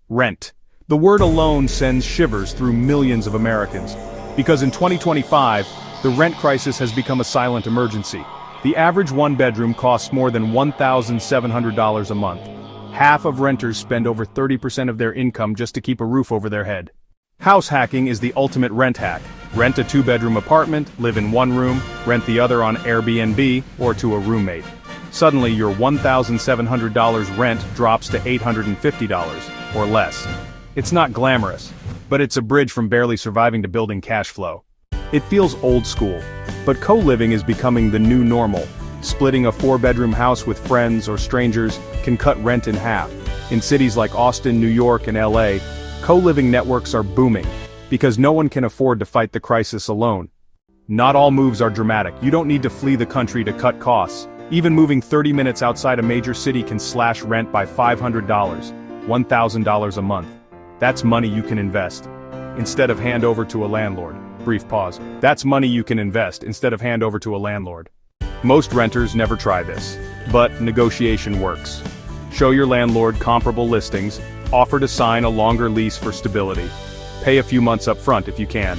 Rent. The word alone sends shivers through millions of Americans. Because in 2025, the rent crisis has become a silent emergency. The average one-bedroom costs more than $1,700 a month. Half of renters spend over 30% of their income just to keep a roof over their head. House hacking is the ultimate rent hack. Rent a two-bedroom apartment, live in one room, rent the other on Airbnb, or to a roommate. Suddenly your $1,700 rent drops to $850, or less. It's not glamorous, but it's a bridge from barely surviving to building cash flow. It feels old school, but co-living is becoming the new normal. Splitting a four-bedroom house with friends or strangers can cut rent in half. In cities like Austin, New York, and LA, co-living networks are booming, because no one can afford to fight the crisis alone. Not all moves are dramatic. You don't need to flee the country to cut costs. Even moving 30 minutes outside a major city can slash rent by $500, $1,000 a month. That's money you can invest, instead of hand over to a landlord. Brief pause. That's money you can invest, instead of hand over to a landlord. Most renters never try this, but negotiation works. Show your landlord comparable listings, offer to sign a longer lease for stability. Pay a few months up front if you can.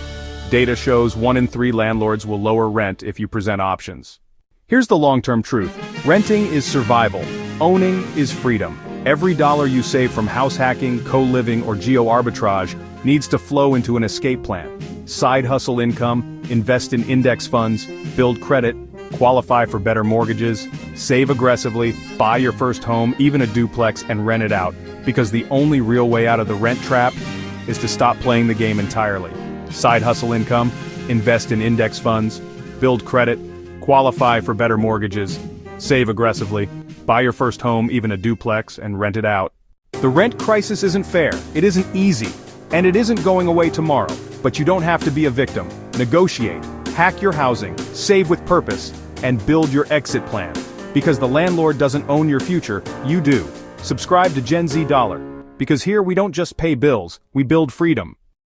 Data shows 1 in 3 landlords will lower rent if you present options. Here's the long-term truth. Renting is survival. Owning is freedom. Every dollar you save from house hacking, co-living, or geo-arbitrage needs to flow into an escape plan. Side hustle income, invest in index funds, build credit, qualify for better mortgages, save aggressively, buy your first home, even a duplex, and rent it out. Because the only real way out of the rent trap is to stop playing the game entirely. Side hustle income, invest in index funds, build credit, qualify for better mortgages, save aggressively, buy your first home, even a duplex, and rent it out. The rent crisis isn't fair, it isn't easy, and it isn't going away tomorrow. But you don't have to be a victim. Negotiate, hack your housing, save with purpose, and build your exit plan. Because the landlord doesn't own your future, you do. Subscribe to Gen Z Dollar. Because here we don't just pay bills, we build freedom.